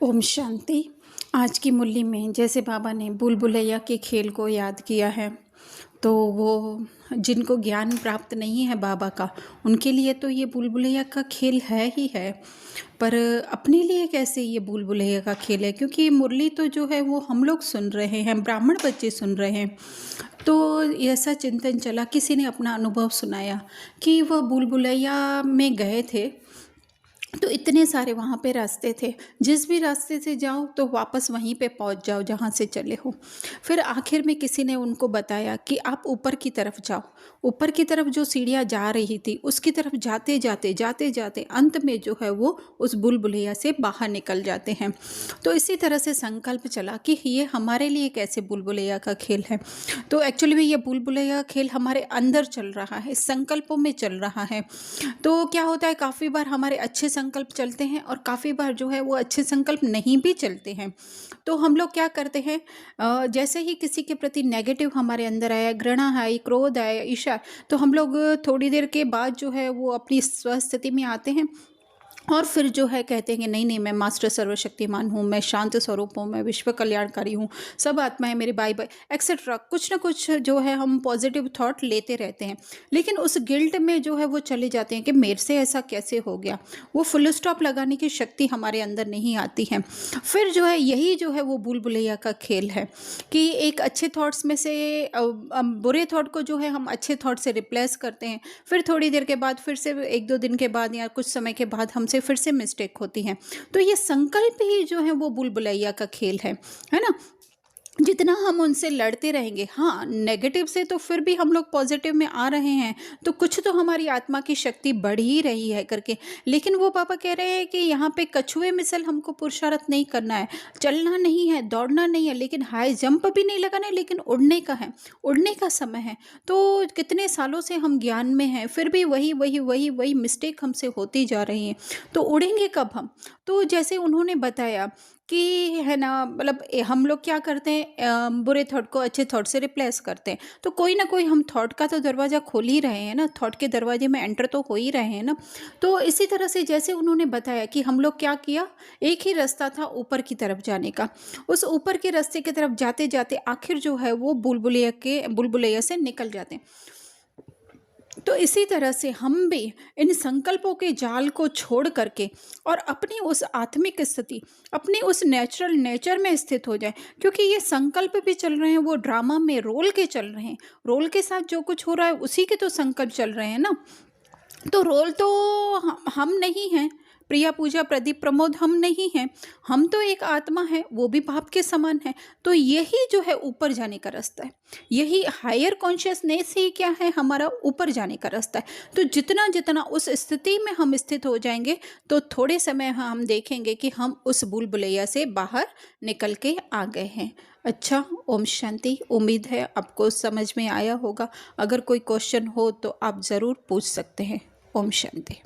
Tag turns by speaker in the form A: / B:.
A: ओम शांति। आज की मुरली में जैसे बाबा ने भूल भुलैया के खेल को याद किया है, तो वो जिनको ज्ञान प्राप्त नहीं है बाबा का, उनके लिए तो ये भूल भुलैया का खेल है ही है। पर अपने लिए कैसे ये भूल भुलैया का खेल है, क्योंकि ये मुरली तो जो है वो हम लोग सुन रहे हैं, ब्राह्मण बच्चे सुन रहे हैं। तो ऐसा चिंतन चला, किसी ने अपना अनुभव सुनाया कि वह भूल भुलैया में गए थे, तो इतने सारे वहाँ पे रास्ते थे, जिस भी रास्ते से जाओ तो वापस वहीं पे पहुँच जाओ जहाँ से चले हो। फिर आखिर में किसी ने उनको बताया कि आप ऊपर की तरफ जाओ। ऊपर की तरफ जो सीढ़ियाँ जा रही थी, उसकी तरफ जाते जाते जाते जाते अंत में जो है वो उस भूल भुलैया से बाहर निकल जाते हैं। तो इसी तरह से संकल्प चला कि ये हमारे लिए कैसे भूल भुलैया का खेल है। तो एक्चुअली में ये भूल भुलैया खेल हमारे अंदर चल रहा है, संकल्पों में चल रहा है। तो क्या होता है, काफ़ी बार हमारे अच्छे संकल्प चलते हैं और काफ़ी बार जो है वो अच्छे संकल्प नहीं भी चलते हैं। तो हम लोग क्या करते हैं, जैसे ही किसी के प्रति नेगेटिव हमारे अंदर आया, घृणा आई, क्रोध आया, ईर्ष्या, तो हम लोग थोड़ी देर के बाद जो है वो अपनी स्वस्थिति में आते हैं और फिर जो है कहते हैं कि नहीं नहीं, मैं मास्टर सर्वशक्तिमान हूँ, मैं शांत स्वरूप हूँ, मैं विश्व कल्याणकारी हूँ, सब आत्माएं मेरे भाई भाई एक्सेट्रा, कुछ ना कुछ जो है हम पॉजिटिव थॉट लेते रहते हैं। लेकिन उस गिल्ट में जो है वो चले जाते हैं कि मेरे से ऐसा कैसे हो गया। वो फुल स्टॉप लगाने की शक्ति हमारे अंदर नहीं आती है। फिर जो है यही जो है वो भूल भुलैया का खेल है कि एक अच्छे थॉट्स में से बुरे थॉट को जो है हम अच्छे थॉट से रिप्लेस करते हैं। फिर थोड़ी देर के बाद, फिर से 1-2 दिन के बाद या कुछ समय के बाद हमसे फिर से मिस्टेक होती है। तो ये संकल्प ही जो है वो भूल भुलैया का खेल है ना। जितना हम उनसे लड़ते रहेंगे, हाँ नेगेटिव से तो फिर भी हम लोग पॉजिटिव में आ रहे हैं, तो कुछ तो हमारी आत्मा की शक्ति बढ़ ही रही है करके। लेकिन वो पापा कह रहे हैं कि यहाँ पे कछुए मिसल हमको पुरुषार्थ नहीं करना है, चलना नहीं है, दौड़ना नहीं है, लेकिन हाई जंप भी नहीं लगाना है, लेकिन उड़ने का है, उड़ने का समय है। तो कितने सालों से हम ज्ञान में हैं, फिर भी वही वही वही वही मिस्टेक हमसे होती जा रही है। तो उड़ेंगे कब हम? तो जैसे उन्होंने बताया कि है ना, मतलब हम लोग क्या करते हैं, बुरे थॉट को अच्छे थॉट से रिप्लेस करते हैं। तो कोई ना कोई हम थॉट का तो दरवाज़ा खोल ही रहे हैं ना, थॉट के दरवाजे में एंटर तो हो ही रहे हैं ना। तो इसी तरह से जैसे उन्होंने बताया कि हम लोग क्या किया, एक ही रास्ता था ऊपर की तरफ जाने का। उस ऊपर के रास्ते की तरफ जाते जाते आखिर जो है वो भूल भुलैया से निकल जाते हैं। तो इसी तरह से हम भी इन संकल्पों के जाल को छोड़ करके और अपनी उस आत्मिक स्थिति, अपने उस नेचुरल नेचर में स्थित हो जाए। क्योंकि ये संकल्प भी चल रहे हैं, वो ड्रामा में रोल के चल रहे हैं, रोल के साथ जो कुछ हो रहा है उसी के तो संकल्प चल रहे हैं ना। तो रोल तो हम नहीं हैं, प्रिया पूजा प्रदीप प्रमोद हम नहीं हैं, हम तो एक आत्मा है, वो भी बाप के समान है। तो यही जो है ऊपर जाने का रास्ता है, यही हायर कॉन्शियसनेस ही क्या है, हमारा ऊपर जाने का रास्ता है। तो जितना जितना उस स्थिति में हम स्थित हो जाएंगे, तो थोड़े समय हम देखेंगे कि हम उस भूल भुलैया से बाहर निकल के आ गए हैं। अच्छा, ओम शांति। उम्मीद है आपको समझ में आया होगा। अगर कोई क्वेश्चन हो तो आप ज़रूर पूछ सकते हैं। ओम शांति।